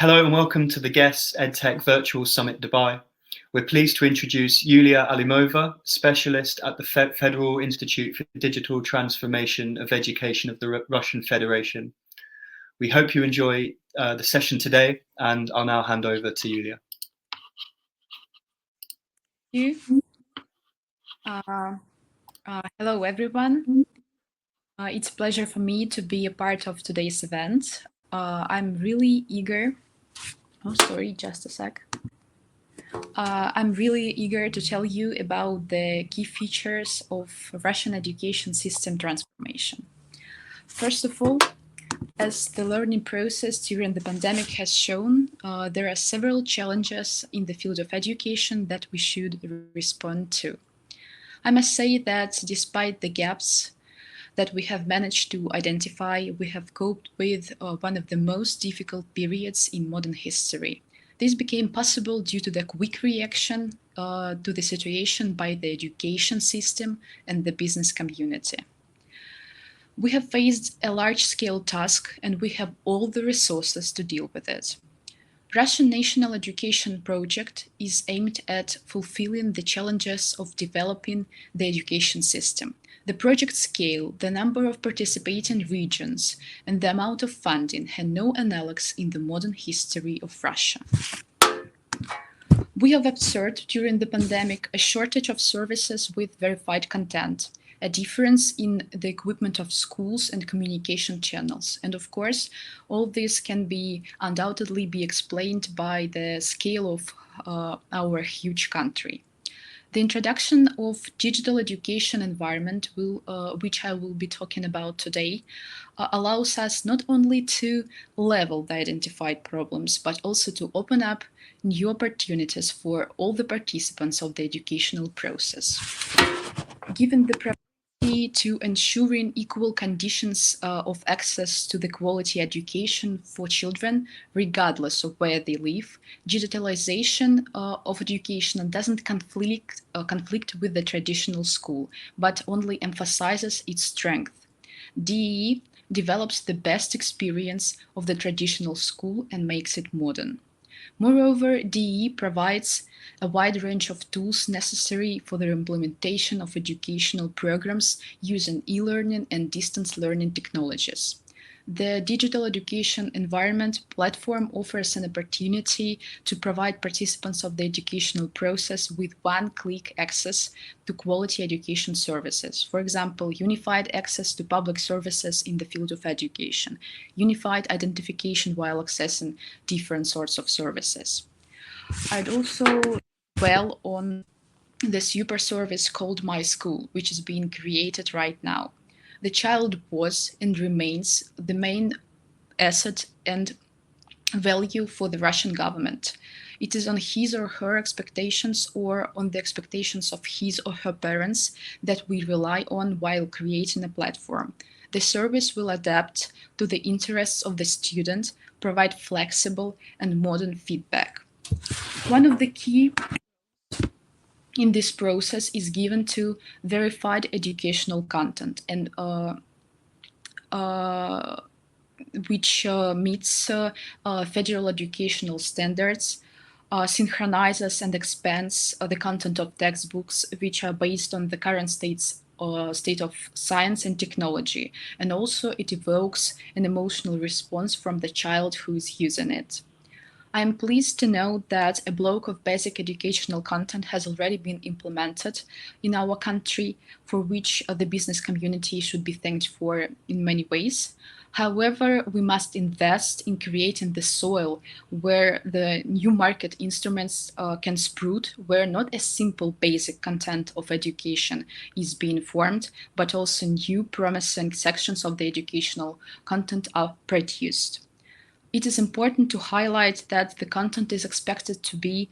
Hello and welcome to the Guest EdTech Virtual Summit Dubai. We're pleased to introduce Yulia Alimova, specialist at the Federal Institute for Digital Transformation of Education of the Russian Federation. We hope you enjoy the session today, and I'll now hand over to Yulia. Thank you. Hello, everyone. It's a pleasure for me to be a part of today's event. I'm really eager. Oh, sorry, just a sec. I'm really eager to tell you about the key features of Russian education system transformation. First of all, as the learning process during the pandemic has shown, there are several challenges in the field of education that we should respond to. I must say that despite the gaps that we have managed to identify, we have coped with one of the most difficult periods in modern history. This became possible due to the quick reaction to the situation by the education system and the business community. We have faced a large-scale task and we have all the resources to deal with it. Russian National Education Project is aimed at fulfilling the challenges of developing the education system. The project scale, the number of participating regions, and the amount of funding had no analogues in the modern history of Russia. We have observed during the pandemic a shortage of services with verified content, a difference in the equipment of schools and communication channels. And of course, all this can be undoubtedly be explained by the scale of our huge country. The introduction of digital education environment, which I will be talking about today, allows us not only to level the identified problems, but also to open up new opportunities for all the participants of the educational process. Given the priority to ensuring equal conditions of access to the quality education for children, regardless of where they live, digitalization of education doesn't conflict with the traditional school, but only emphasizes its strength. DEE develops the best experience of the traditional school and makes it modern. Moreover, DE provides a wide range of tools necessary for the implementation of educational programs using e-learning and distance learning technologies. The digital education environment platform offers an opportunity to provide participants of the educational process with one-click access to quality education services. For example, unified access to public services in the field of education, unified identification while accessing different sorts of services. I'd also dwell on the super service called My School, which is being created right now. The child was and remains the main asset and value for the Russian government. It is on his or her expectations or on the expectations of his or her parents that we rely on while creating a platform. The service will adapt to the interests of the student, provide flexible and modern feedback. One of the key in this process is given to verified educational content and which meets federal educational standards, synchronizes and expands the content of textbooks which are based on the current state of science and technology, and also it evokes an emotional response from the child who is using it. I am pleased to note that a block of basic educational content has already been implemented in our country, for which the business community should be thanked for in many ways. However, we must invest in creating the soil where the new market instruments can sprout, where not a simple basic content of education is being formed, but also new promising sections of the educational content are produced. It is important to highlight that the content is expected to be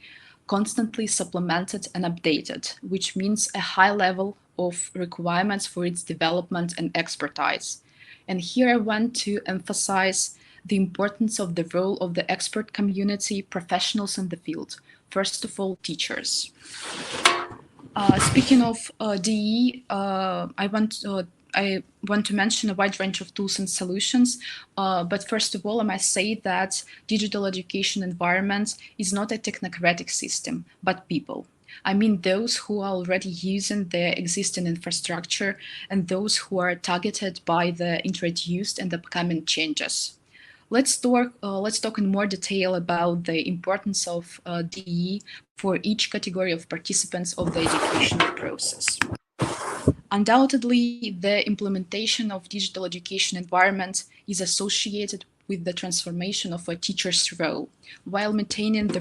constantly supplemented and updated, which means a high level of requirements for its development and expertise. And here I want to emphasize the importance of the role of the expert community, professionals in the field, first of all, teachers. Speaking of DE, I want to mention a wide range of tools and solutions. But first of all, I must say that digital education environment is not a technocratic system, but people. I mean those who are already using the existing infrastructure and those who are targeted by the introduced and upcoming changes. Let's talk in more detail about the importance of DE for each category of participants of the educational process. Undoubtedly, the implementation of digital education environment is associated with the transformation of a teacher's role, while maintaining the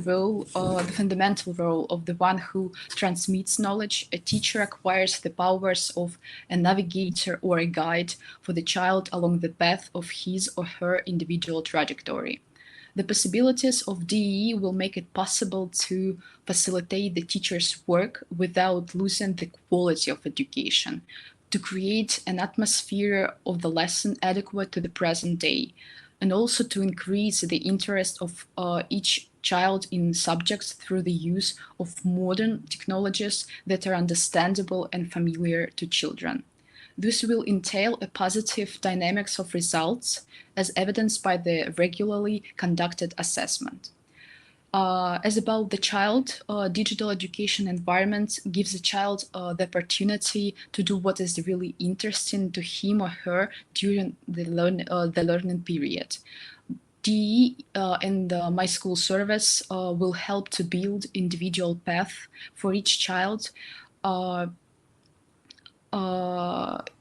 fundamental role of the one who transmits knowledge. A teacher acquires the powers of a navigator or a guide for the child along the path of his or her individual trajectory. The possibilities of DE will make it possible to facilitate the teacher's work without losing the quality of education, to create an atmosphere of the lesson adequate to the present day, and also to increase the interest of each child in subjects through the use of modern technologies that are understandable and familiar to children. This will entail a positive dynamics of results as evidenced by the regularly conducted assessment. As about the child, digital education environment gives the child the opportunity to do what is really interesting to him or her during the learning period. DE and My School Service will help to build individual path for each child.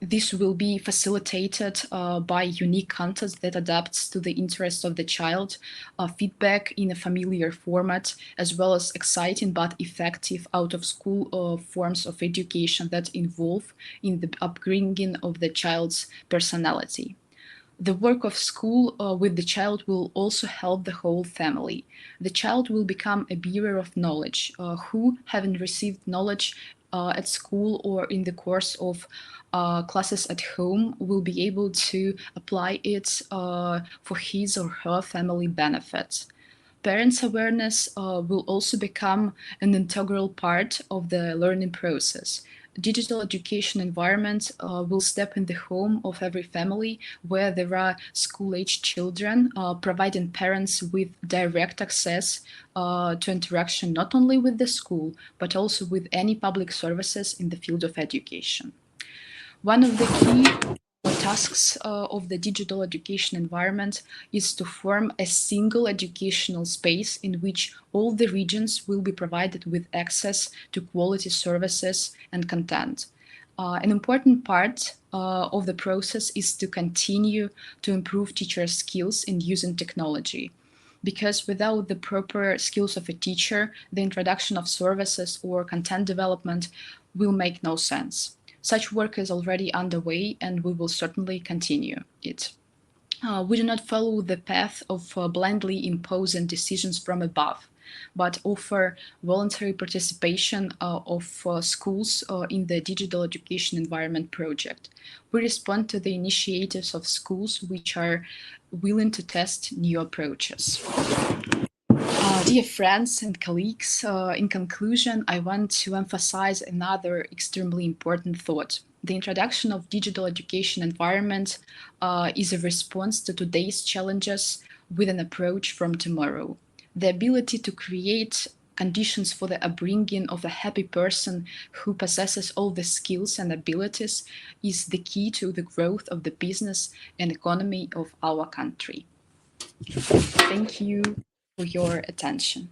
This will be facilitated by unique content that adapts to the interests of the child, feedback in a familiar format, as well as exciting but effective out-of-school forms of education that involve in the upbringing of the child's personality. The work of school with the child will also help the whole family. The child will become a bearer of knowledge, who, having received knowledge at school or in the course of classes at home, will be able to apply it for his or her family benefit. Parents' awareness will also become an integral part of the learning process. Digital education environment will step in the home of every family where there are school-age children, providing parents with direct access to interaction not only with the school, but also with any public services in the field of education. One of the key tasks of the digital education environment is to form a single educational space in which all the regions will be provided with access to quality services and content. An important part of the process is to continue to improve teacher skills in using technology, because without the proper skills of a teacher, the introduction of services or content development will make no sense. Such work is already underway, and we will certainly continue it. We do not follow the path of blindly imposing decisions from above, but offer voluntary participation of schools in the digital education environment project. We respond to the initiatives of schools which are willing to test new approaches. Dear friends and colleagues, in conclusion, I want to emphasize another extremely important thought. The introduction of digital education environment is a response to today's challenges with an approach from tomorrow. The ability to create conditions for the upbringing of a happy person who possesses all the skills and abilities is the key to the growth of the business and economy of our country. Thank you for your attention.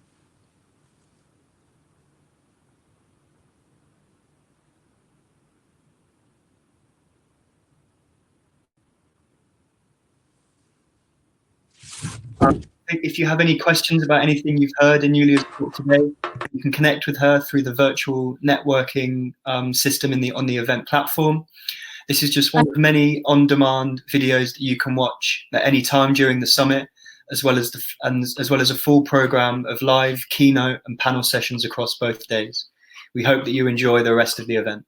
If you have any questions about anything you've heard in Yulia's talk today, you can connect with her through the virtual networking system on the event platform. This is just one of many on-demand videos that you can watch at any time during the summit, as well as a full program of live keynote and panel sessions across both days. We hope that you enjoy the rest of the event.